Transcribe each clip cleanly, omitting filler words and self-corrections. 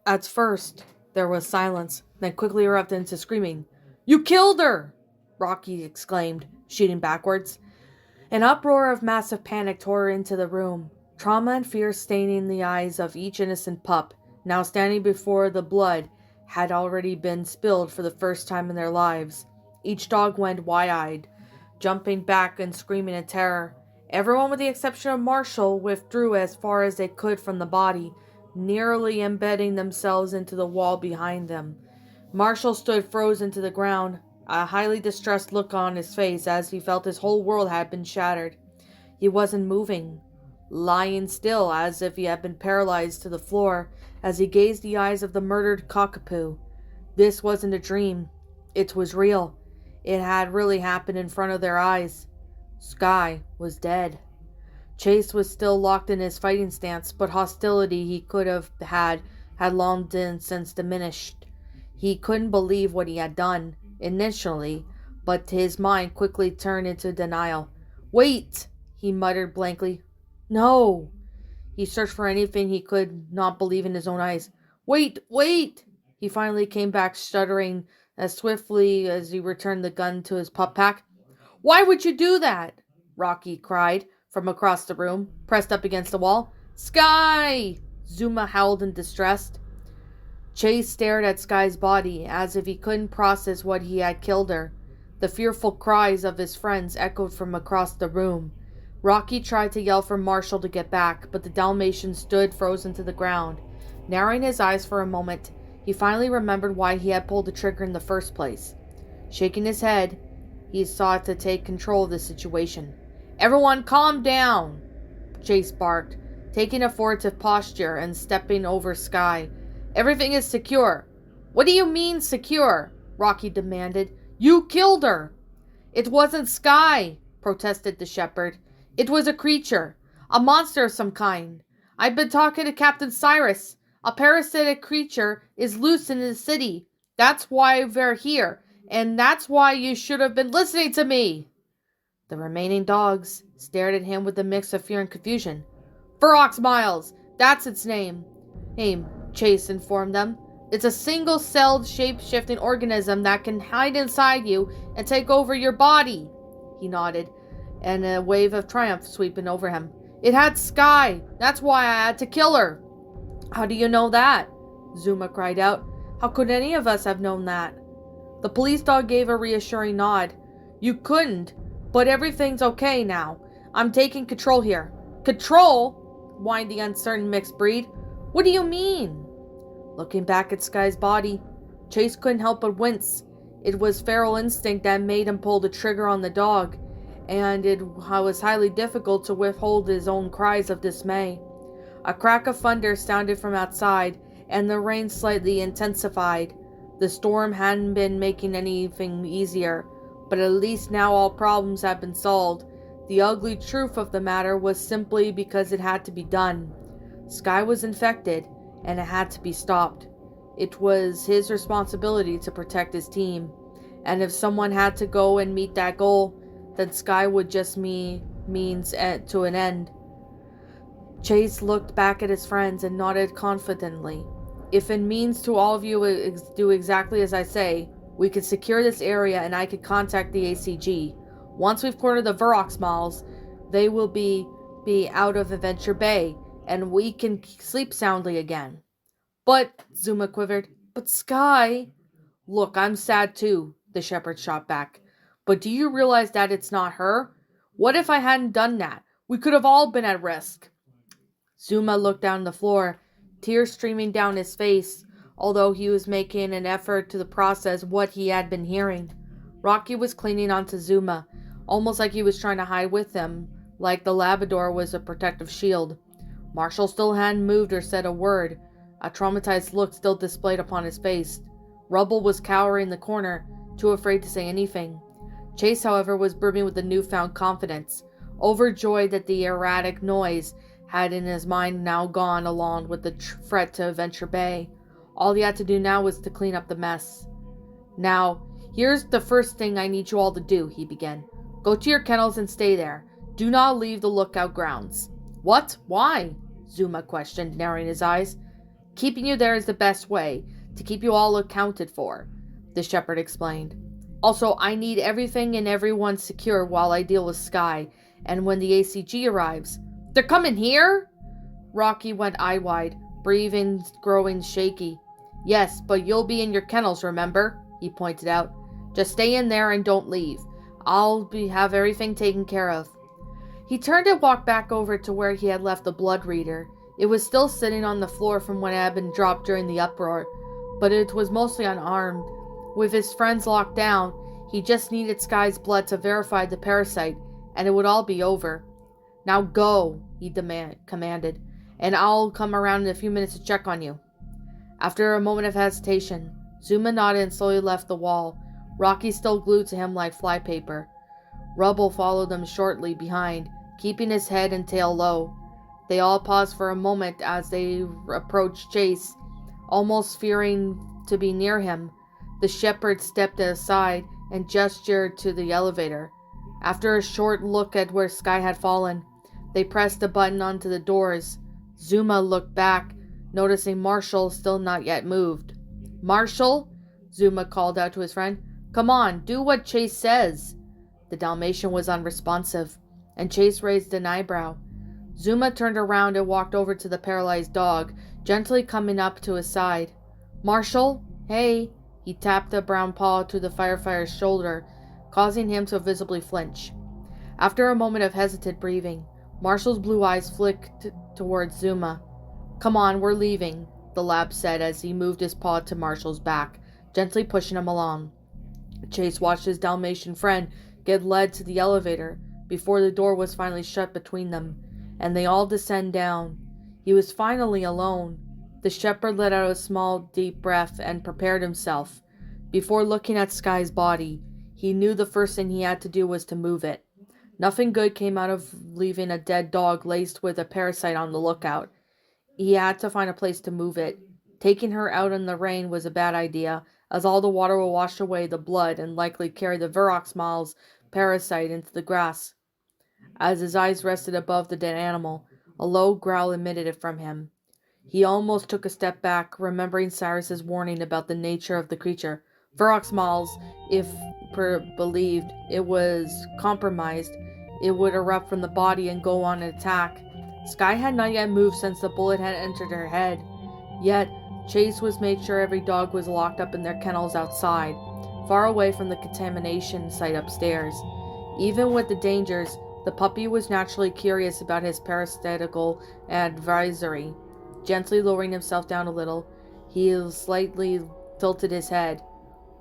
At first, there was silence, then quickly erupted into screaming. You killed her! Rocky exclaimed, shooting backwards. An uproar of massive panic tore into the room, trauma and fear staining the eyes of each innocent pup, now standing before the blood had already been spilled for the first time in their lives. Each dog went wide-eyed, jumping back and screaming in terror. Everyone with the exception of Marshall withdrew as far as they could from the body, nearly embedding themselves into the wall behind them. Marshall stood frozen to the ground, a highly distressed look on his face as he felt his whole world had been shattered. He wasn't moving, lying still as if he had been paralyzed to the floor as he gazed the eyes of the murdered cockapoo. This wasn't a dream. It was real. It had really happened in front of their eyes. Sky was dead. Chase was still locked in his fighting stance, but hostility he could have had long since diminished. He couldn't believe what he had done, initially, but his mind quickly turned into denial. Wait, he muttered blankly. No. He searched for anything he could not believe in his own eyes. Wait! He finally came back, stuttering as swiftly as he returned the gun to his pup pack. Why would you do that? Rocky cried from across the room, pressed up against the wall. Sky! Zuma howled in distress. Chase stared at Sky's body as if he couldn't process what he had killed her. The fearful cries of his friends echoed from across the room. Rocky tried to yell for Marshall to get back, but the Dalmatian stood frozen to the ground. Narrowing his eyes for a moment, he finally remembered why he had pulled the trigger in the first place. Shaking his head, he sought to take control of the situation. Everyone calm down, Chase barked, taking a furtive posture and stepping over Sky. Everything is secure. What do you mean secure? Rocky demanded. You killed her. It wasn't Sky, protested the shepherd. It was a creature, a monster of some kind. I've been talking to Captain Cyrus. A parasitic creature is loose in the city. That's why we're here, and that's why you should have been listening to me. The remaining dogs stared at him with a mix of fear and confusion. Ferox Miles, that's its name. Chase informed them. It's a single-celled, shape-shifting organism that can hide inside you and take over your body. He nodded, and a wave of triumph sweeping over him. It had Sky. That's why I had to kill her. How do you know that? Zuma cried out. How could any of us have known that? The police dog gave a reassuring nod. You couldn't, but everything's okay now. I'm taking control here. Control? Whined the uncertain mixed breed. What do you mean? Looking back at Sky's body, Chase couldn't help but wince. It was feral instinct that made him pull the trigger on the dog, and it was highly difficult to withhold his own cries of dismay. A crack of thunder sounded from outside, and the rain slightly intensified. The storm hadn't been making anything easier, but at least now all problems had been solved. The ugly truth of the matter was simply because it had to be done. Sky was infected, and it had to be stopped. It was his responsibility to protect his team, and if someone had to go and meet that goal, then Sky would just means to an end. Chase looked back at his friends and nodded confidently. If it means to all of you do exactly as I say, we could secure this area and I could contact the ACG. Once we've cornered the Ferox Miles, they will be out of Adventure Bay, and we can sleep soundly again. But, Zuma quivered, but Sky... Look, I'm sad too, the shepherd shot back. But do you realize that it's not her? What if I hadn't done that? We could have all been at risk. Zuma looked down the floor, tears streaming down his face, although he was making an effort to process what he had been hearing. Rocky was clinging onto Zuma, almost like he was trying to hide with him, like the Labrador was a protective shield. Marshall still hadn't moved or said a word, a traumatized look still displayed upon his face. Rubble was cowering in the corner, too afraid to say anything. Chase, however, was brimming with a newfound confidence, overjoyed that the erratic noise had in his mind now gone along with the threat to Adventure Bay. All he had to do now was to clean up the mess. Now, here's the first thing I need you all to do, he began. Go to your kennels and stay there. Do not leave the lookout grounds. What? Why? Zuma questioned, narrowing his eyes. Keeping you there is the best way, to keep you all accounted for, the shepherd explained. Also, I need everything and everyone secure while I deal with Sky, and when the ACG arrives. They're coming here? Rocky went eye-wide, breathing growing shaky. Yes, but you'll be in your kennels, remember? He pointed out. Just stay in there and don't leave. Have everything taken care of. He turned and walked back over to where he had left the blood reader. It was still sitting on the floor from when it had been dropped during the uproar, but it was mostly unarmed. With his friends locked down, he just needed Sky's blood to verify the parasite, and it would all be over. Now go, he commanded, and I'll come around in a few minutes to check on you. After a moment of hesitation, Zuma nodded and slowly left the wall, Rocky still glued to him like flypaper. Rubble followed them shortly behind, keeping his head and tail low. They all paused for a moment as they approached Chase, almost fearing to be near him. The shepherd stepped aside and gestured to the elevator. After a short look at where Sky had fallen, they pressed a button onto the doors. Zuma looked back, noticing Marshall still not yet moved. Marshall? Zuma called out to his friend. Come on, do what Chase says. The Dalmatian was unresponsive, and Chase raised an eyebrow. Zuma turned around and walked over to the paralyzed dog, gently coming up to his side. Marshall? Hey. He tapped a brown paw to the firefighter's shoulder, causing him to visibly flinch. After a moment of hesitant breathing, Marshall's blue eyes flicked towards Zuma. Come on, we're leaving, the lab said as he moved his paw to Marshall's back, gently pushing him along. Chase watched his Dalmatian friend get led to the elevator before the door was finally shut between them, and they all descend down. He was finally alone. The shepherd let out a small, deep breath and prepared himself. Before looking at Sky's body, he knew the first thing he had to do was to move it. Nothing good came out of leaving a dead dog laced with a parasite on the lookout. He had to find a place to move it. Taking her out in the rain was a bad idea, as all the water will wash away the blood and likely carry the Viroxmal's parasite into the grass. As his eyes rested above the dead animal, a low growl emitted from him. He almost took a step back, remembering Cyrus's warning about the nature of the creature. Viroxmal's, if believed it was compromised, it would erupt from the body and go on an attack. Sky had not yet moved since the bullet had entered her head. Yet, Chase was made sure every dog was locked up in their kennels outside, far away from the contamination site upstairs. Even with the dangers, the puppy was naturally curious about his parasitical advisory. Gently lowering himself down a little, he slightly tilted his head.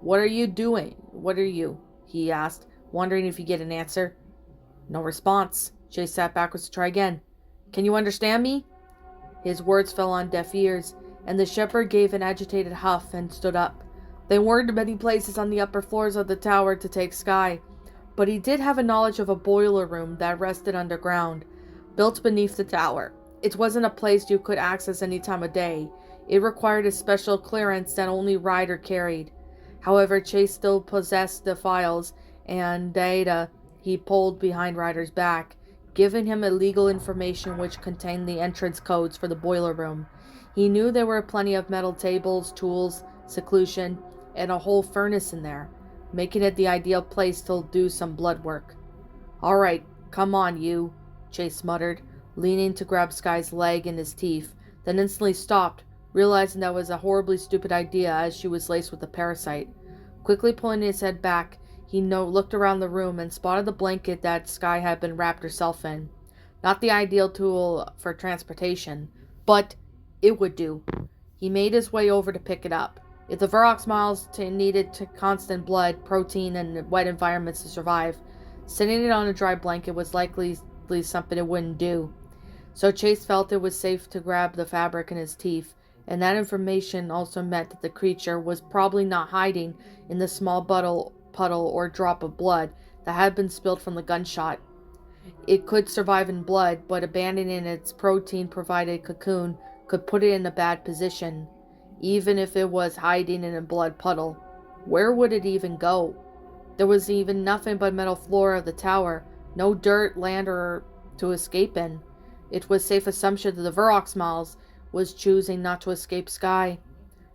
What are you doing? What are you? He asked, wondering if he'd get an answer. No response. Chase sat backwards to try again. Can you understand me? His words fell on deaf ears, and the shepherd gave an agitated huff and stood up. There weren't many places on the upper floors of the tower to take Sky, but he did have a knowledge of a boiler room that rested underground, built beneath the tower. It wasn't a place you could access any time of day. It required a special clearance that only Ryder carried. However, Chase still possessed the files and data he pulled behind Ryder's back, giving him illegal information which contained the entrance codes for the boiler room. He knew there were plenty of metal tables, tools, seclusion, and a whole furnace in there, making it the ideal place to do some blood work. All right, come on, you, Chase muttered, leaning to grab Sky's leg in his teeth, then instantly stopped, realizing that was a horribly stupid idea as she was laced with a parasite. Quickly pulling his head back, he looked around the room and spotted the blanket that Sky had been wrapped herself in. Not the ideal tool for transportation, but it would do. He made his way over to pick it up. If the Viroxmal's needed constant blood, protein, and wet environments to survive, sitting it on a dry blanket was likely something it wouldn't do. So Chase felt it was safe to grab the fabric in his teeth, and that information also meant that the creature was probably not hiding in the small puddle or drop of blood that had been spilled from the gunshot. It could survive in blood, but abandoning its protein-provided cocoon could put it in a bad position. Even if it was hiding in a blood puddle, where would it even go? There was even nothing but metal floor of the tower, no dirt, land, or to escape in. It was safe assumption that the Viroxmal's was choosing not to escape Sky.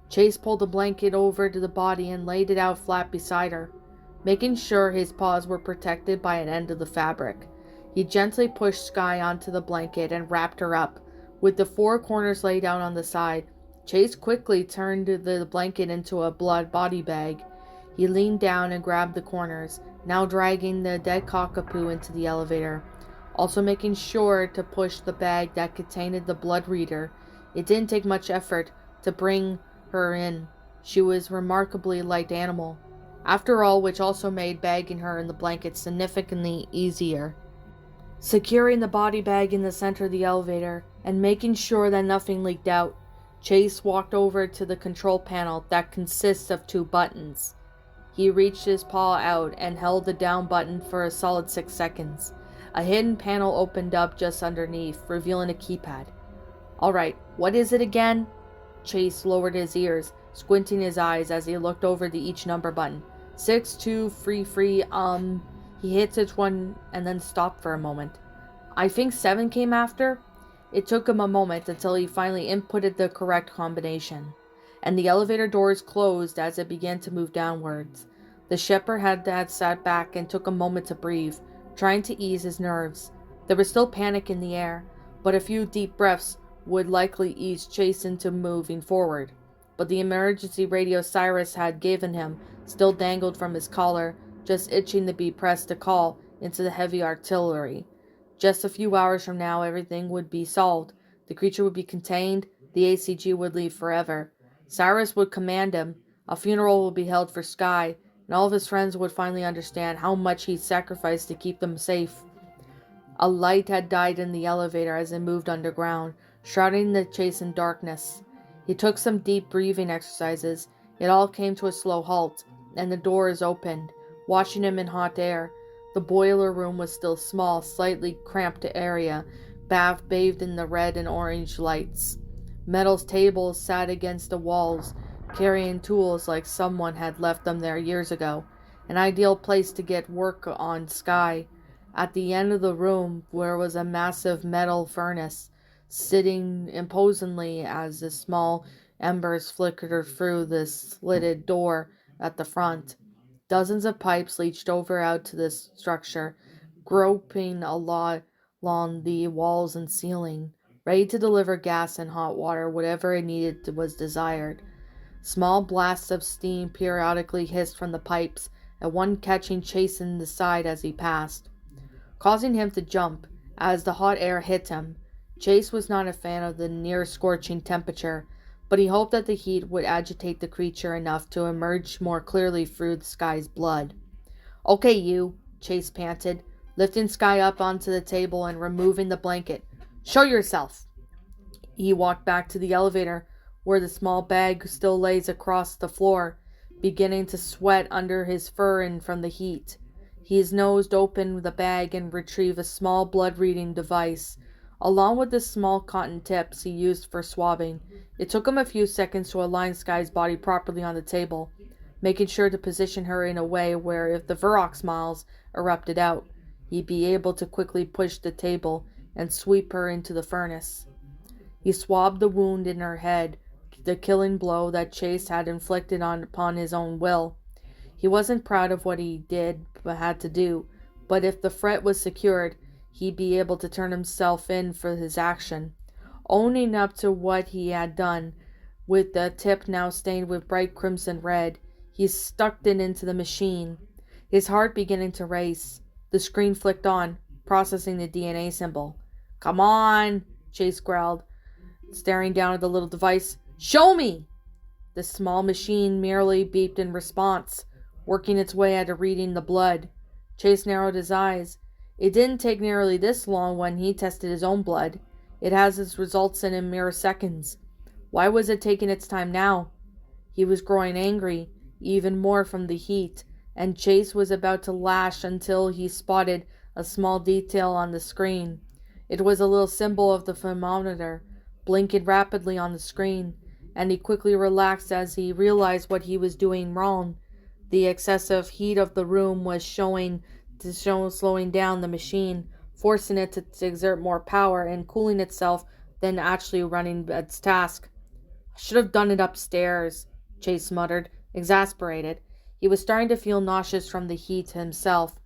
Chase pulled the blanket over to the body and laid it out flat beside her, making sure his paws were protected by an end of the fabric. He gently pushed Sky onto the blanket and wrapped her up. With the four corners laid out on the side, Chase quickly turned the blanket into a blood body bag. He leaned down and grabbed the corners, now dragging the dead cockapoo into the elevator, also making sure to push the bag that contained the blood reader. It didn't take much effort to bring her in. She was a remarkably light animal, after all, which also made bagging her in the blanket significantly easier. Securing the body bag in the center of the elevator and making sure that nothing leaked out, Chase walked over to the control panel that consists of two buttons. He reached his paw out and held the down button for a solid 6 seconds. A hidden panel opened up just underneath, revealing a keypad. "Alright, what is it again?" Chase lowered his ears, squinting his eyes as he looked over each number button. 6, 2, free, He hit each one and then stopped for a moment. "I think 7 came after?" It took him a moment until he finally inputted the correct combination, and the elevator doors closed as it began to move downwards. The shepherd had sat back and took a moment to breathe, trying to ease his nerves. There was still panic in the air, but a few deep breaths would likely ease Chase into moving forward. But the emergency radio Cyrus had given him still dangled from his collar, just itching to be pressed to call into the heavy artillery. Just a few hours from now, everything would be solved. The creature would be contained, the ACG would leave forever. Cyrus would command him, a funeral would be held for Sky, and all of his friends would finally understand how much he sacrificed to keep them safe. A light had died in the elevator as it moved underground, shrouding the Chase in darkness. He took some deep breathing exercises. It all came to a slow halt, and the doors opened, washing him in hot air. The boiler room was still small, slightly cramped area, bathed in the red and orange lights. Metal tables sat against the walls, carrying tools like someone had left them there years ago. An ideal place to get work on Sky. At the end of the room, there was a massive metal furnace, sitting imposingly as the small embers flickered through the slitted door at the front. Dozens of pipes leached over out to this structure, groping along the walls and ceiling, ready to deliver gas and hot water, whatever it needed was desired. Small blasts of steam periodically hissed from the pipes, and one catching Chase in the side as he passed, causing him to jump as the hot air hit him. Chase was not a fan of the near-scorching temperature, but he hoped that the heat would agitate the creature enough to emerge more clearly through the Sky's blood. "Okay, you," Chase panted, lifting Sky up onto the table and removing the blanket. "Show yourself." He walked back to the elevator, where the small bag still lays across the floor, beginning to sweat under his fur and from the heat. He nosed open the bag and retrieved a small blood-reading device, along with the small cotton tips he used for swabbing. It took him a few seconds to align Sky's body properly on the table, making sure to position her in a way where if the Varrock miles erupted out, he'd be able to quickly push the table and sweep her into the furnace. He swabbed the wound in her head, the killing blow that Chase had inflicted upon his own will. He wasn't proud of what he had to do, but if the threat was secured, he'd be able to turn himself in for his action. Owning up to what he had done, with the tip now stained with bright crimson red, he stuck it into the machine, his heart beginning to race. The screen flicked on, processing the DNA symbol. "Come on," Chase growled, staring down at the little device. "Show me!" The small machine merely beeped in response, working its way at reading the blood. Chase narrowed his eyes. It didn't take nearly this long when he tested his own blood. It has its results in mere seconds. Why was it taking its time now? He was growing angry, even more from the heat, and Chase was about to lash until he spotted a small detail on the screen. It was a little symbol of the thermometer, blinking rapidly on the screen, and he quickly relaxed as he realized what he was doing wrong. The excessive heat of the room was slowing down the machine, forcing it to exert more power and cooling itself than actually running its task. I should have done it upstairs, Chase muttered, exasperated. He was starting to feel nauseous from the heat himself.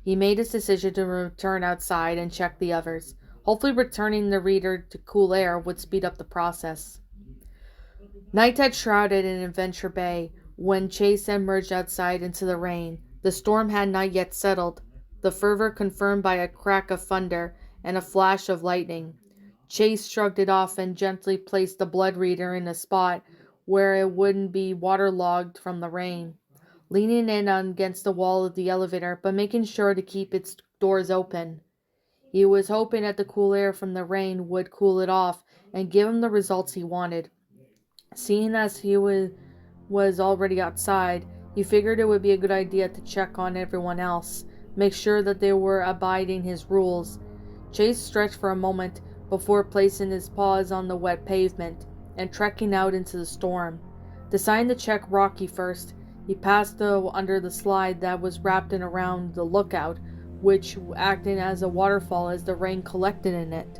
He made his decision to return outside and check the others. Hopefully returning the reader to cool air would speed up the process. Night had shrouded in Adventure Bay when Chase emerged outside into the rain. The storm had not yet settled, the fervor confirmed by a crack of thunder and a flash of lightning. Chase shrugged it off and gently placed the blood reader in a spot where it wouldn't be waterlogged from the rain, leaning in against the wall of the elevator but making sure to keep its doors open. He was hoping that the cool air from the rain would cool it off and give him the results he wanted. Seeing as he was already outside, he figured it would be a good idea to check on everyone else, make sure that they were abiding his rules. Chase stretched for a moment before placing his paws on the wet pavement and trekking out into the storm. Deciding to check Rocky first, he passed under the slide that was wrapped in around the lookout, which acted as a waterfall as the rain collected in it.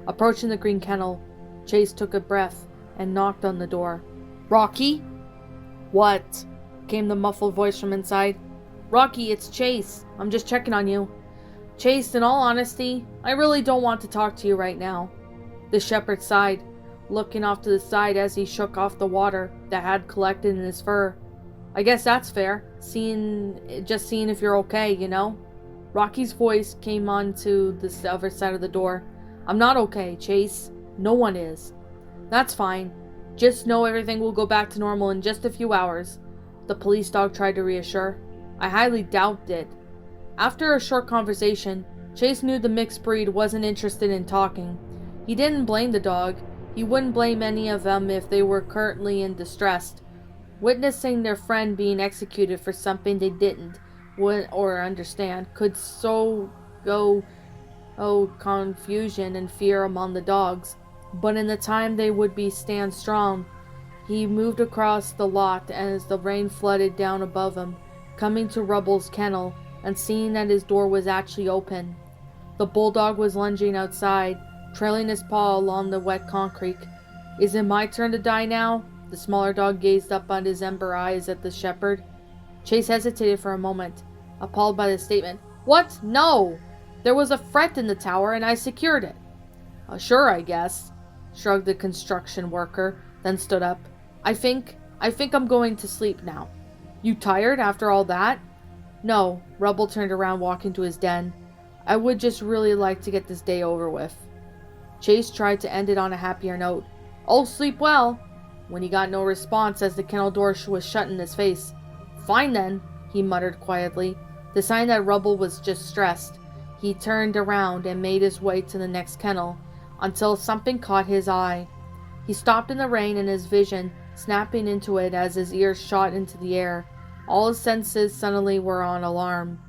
Approaching the green kennel, Chase took a breath and knocked on the door. "Rocky?" "What?" came the muffled voice from inside. "Rocky, it's Chase. I'm just checking on you." "Chase, in all honesty, I really don't want to talk to you right now." The shepherd sighed, looking off to the side as he shook off the water that had collected in his fur. "I guess that's fair, seeing if you're okay, you know?" Rocky's voice came on to the other side of the door. "I'm not okay, Chase. No one is." "That's fine. Just know everything will go back to normal in just a few hours," the police dog tried to reassure. "I highly doubt it." After a short conversation, Chase knew the mixed breed wasn't interested in talking. He didn't blame the dog. He wouldn't blame any of them if they were currently in distress. Witnessing their friend being executed for something they didn't or understand could sow confusion and fear among the dogs. But in the time they would be stand strong, he moved across the lot as the rain flooded down above him, coming to Rubble's kennel and seeing that his door was actually open. The bulldog was lunging outside, trailing his paw along the wet concrete. "Is it my turn to die now?" The smaller dog gazed up on his ember eyes at the shepherd. Chase hesitated for a moment, appalled by the statement. "What? No! There was a threat in the tower and I secured it." "Sure, I guess," shrugged the construction worker, then stood up. I think I'm going to sleep now." "You tired after all that?" "No," Rubble turned around, walking to his den. "I would just really like to get this day over with." Chase tried to end it on a happier note. "Oh, sleep well," when he got no response as the kennel door was shut in his face. "Fine then," he muttered quietly. The sign that Rubble was just stressed. He turned around and made his way to the next kennel, until something caught his eye. He stopped in the rain and his vision snapping into it as his ears shot into the air. All his senses suddenly were on alarm.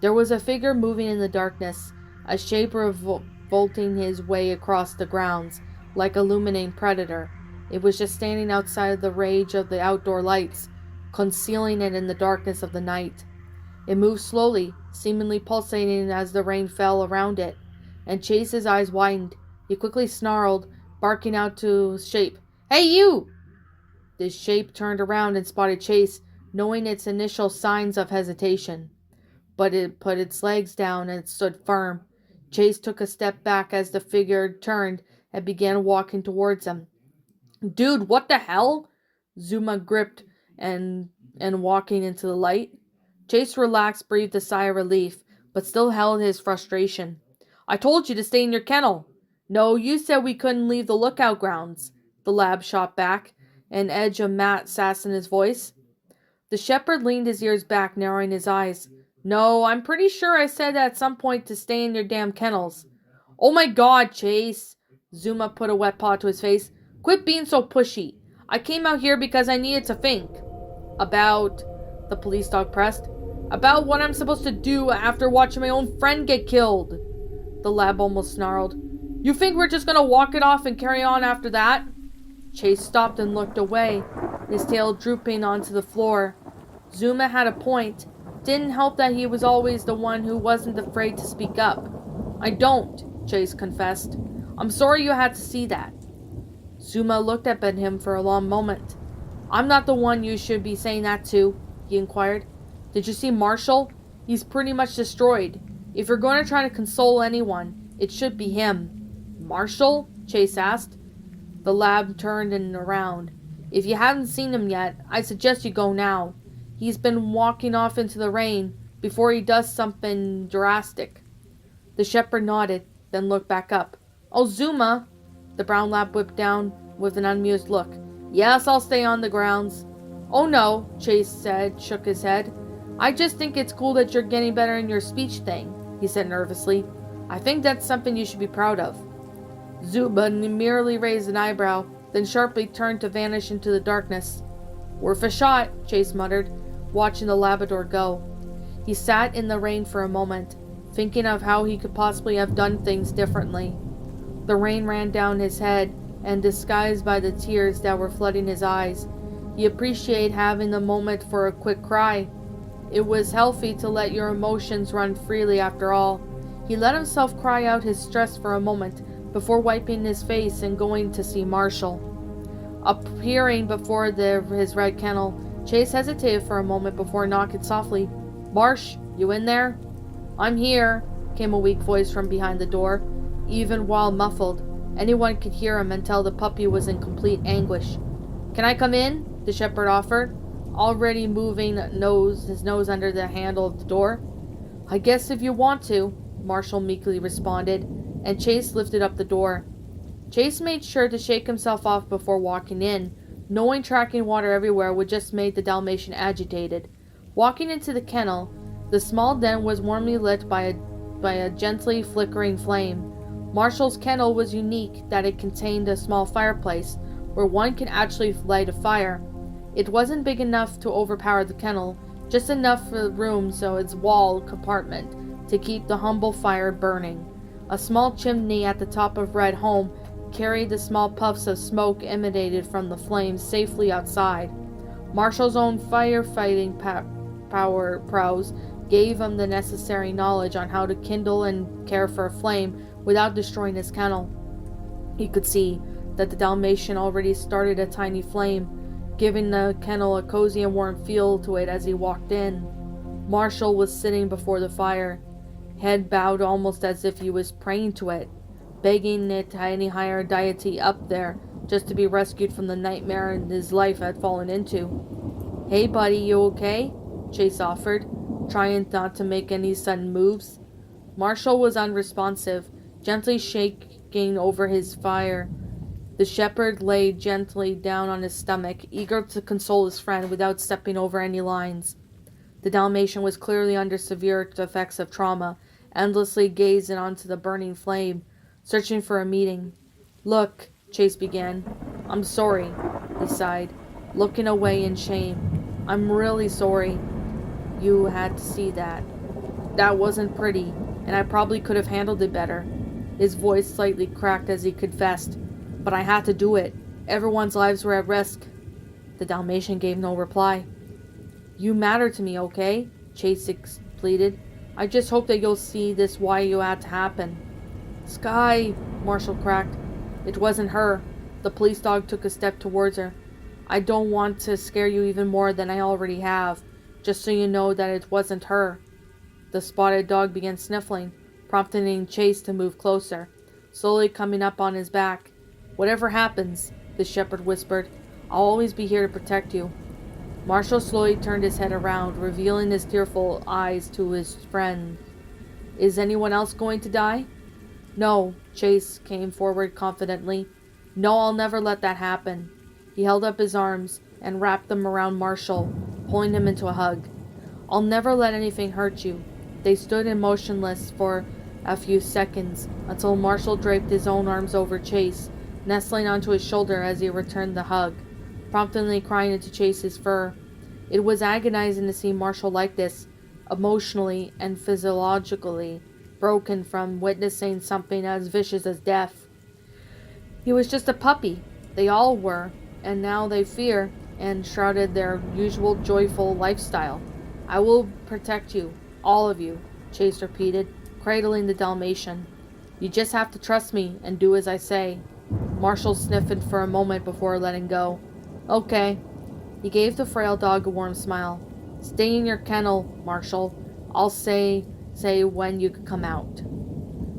There was a figure moving in the darkness, a shape revolting his way across the grounds, like a illuminating predator. It was just standing outside the rage of the outdoor lights, concealing it in the darkness of the night. It moved slowly, seemingly pulsating as the rain fell around it, and Chase's eyes widened. He quickly snarled, barking out to his shape, "Hey, you!" The shape turned around and spotted Chase, knowing its initial signs of hesitation. But it put its legs down and stood firm. Chase took a step back as the figure turned and began walking towards him. "Dude, what the hell?" Zuma gripped and walking into the light. Chase relaxed, breathed a sigh of relief, but still held his frustration. "I told you to stay in your kennel." "No, you said we couldn't leave the lookout grounds," the lab shot back, an edge of matte sass in his voice. The shepherd leaned his ears back, narrowing his eyes. "No, I'm pretty sure I said at some point to stay in your damn kennels." "Oh my God, Chase!" Zuma put a wet paw to his face. "Quit being so pushy. I came out here because I needed to think." "About?" the police dog pressed. "About what I'm supposed to do after watching my own friend get killed." The lab almost snarled. "You think we're just gonna walk it off and carry on after that?" Chase stopped and looked away, his tail drooping onto the floor. Zuma had a point. Didn't help that he was always the one who wasn't afraid to speak up. "I don't," Chase confessed. I'm sorry you had to see that. Zuma looked up at him for a long moment. I'm not the one you should be saying that to, he inquired. Did you see Marshall? He's pretty much destroyed. If you're going to try to console anyone, it should be him. Marshall? Chase asked. The lab turned and around. If you haven't seen him yet, I suggest you go now. He's been walking off into the rain before he does something drastic. The shepherd nodded, then looked back up. Oh, Zuma! The brown lab whipped down with an amused look. Yes, I'll stay on the grounds. Oh no, Chase shook his head. I just think it's cool that you're getting better in your speech thing, he said nervously. I think that's something you should be proud of. Zuma merely raised an eyebrow, then sharply turned to vanish into the darkness. Worth a shot, Chase muttered, watching the Labrador go. He sat in the rain for a moment, thinking of how he could possibly have done things differently. The rain ran down his head, and disguised by the tears that were flooding his eyes, he appreciated having the moment for a quick cry. It was healthy to let your emotions run freely after all. He let himself cry out his stress for a moment, before wiping his face and going to see Marshall. Appearing before his red kennel, Chase hesitated for a moment before knocking softly. Marsh, you in there? I'm here, came a weak voice from behind the door. Even while muffled, anyone could hear him and tell the puppy was in complete anguish. Can I come in? The shepherd offered, already moving his nose under the handle of the door. I guess if you want to, Marshall meekly responded, and Chase lifted up the door. Chase made sure to shake himself off before walking in, knowing tracking water everywhere would just make the Dalmatian agitated. Walking into the kennel, the small den was warmly lit by a gently flickering flame. Marshall's kennel was unique that it contained a small fireplace where one could actually light a fire. It wasn't big enough to overpower the kennel, just enough for the room so its wall compartment to keep the humble fire burning. A small chimney at the top of Red Home carried the small puffs of smoke emanated from the flames safely outside. Marshall's own firefighting power prowess gave him the necessary knowledge on how to kindle and care for a flame without destroying his kennel. He could see that the Dalmatian already started a tiny flame, giving the kennel a cozy and warm feel to it as he walked in. Marshall was sitting before the fire, head bowed almost as if he was praying to it, begging it to any higher deity up there just to be rescued from the nightmare his life had fallen into. Hey buddy, you okay? Chase offered, trying not to make any sudden moves. Marshall was unresponsive, gently shaking over his fire. The shepherd lay gently down on his stomach, eager to console his friend without stepping over any lines. The Dalmatian was clearly under severe effects of trauma, endlessly gazing onto the burning flame, searching for a meeting. Look, Chase began. I'm sorry, he sighed, looking away in shame. I'm really sorry you had to see that. That wasn't pretty, and I probably could have handled it better. His voice slightly cracked as he confessed. But I had to do it. Everyone's lives were at risk. The Dalmatian gave no reply. You matter to me, okay? Chase pleaded. I just hope that you'll see this why you had to happen. Sky, Marshall cracked. It wasn't her. The police dog took a step towards her. I don't want to scare you even more than I already have, just so you know that it wasn't her. The spotted dog began sniffling, prompting Chase to move closer, slowly coming up on his back. Whatever happens, the shepherd whispered, I'll always be here to protect you. Marshall slowly turned his head around, revealing his tearful eyes to his friend. Is anyone else going to die? No, Chase came forward confidently. No, I'll never let that happen. He held up his arms and wrapped them around Marshall, pulling him into a hug. I'll never let anything hurt you. They stood motionless for a few seconds, until Marshall draped his own arms over Chase, nestling onto his shoulder as he returned the hug, promptly crying into Chase's fur. It was agonizing to see Marshall like this, emotionally and physiologically broken from witnessing something as vicious as death. He was just a puppy. They all were, and now they fear and shrouded their usual joyful lifestyle. I will protect you, all of you, Chase repeated, cradling the Dalmatian. You just have to trust me and do as I say. Marshall sniffed for a moment before letting go. Okay. He gave the frail dog a warm smile. Stay in your kennel, Marshall. I'll say when you come out.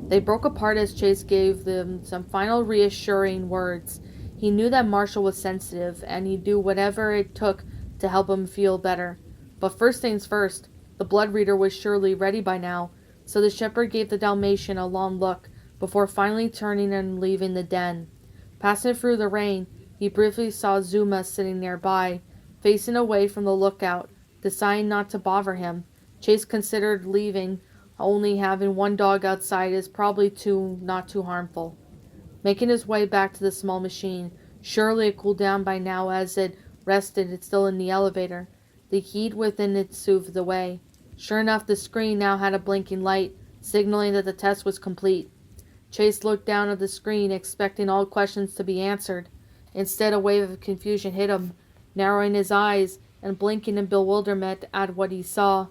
They broke apart as Chase gave them some final reassuring words. He knew that Marshall was sensitive, and he'd do whatever it took to help him feel better. But first things first, the blood reader was surely ready by now, so the shepherd gave the Dalmatian a long look before finally turning and leaving the den. Passing through the rain, he briefly saw Zuma sitting nearby, facing away from the lookout, deciding not to bother him. Chase considered leaving. Only having one dog outside is probably not too harmful. Making his way back to the small machine, surely it cooled down by now as it rested still in the elevator. The heat within it soothed away. Sure enough, the screen now had a blinking light, signaling that the test was complete. Chase looked down at the screen, expecting all questions to be answered. Instead, a wave of confusion hit him, narrowing his eyes and blinking in bewilderment at what he saw.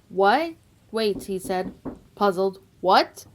What? Wait, he said, puzzled. What?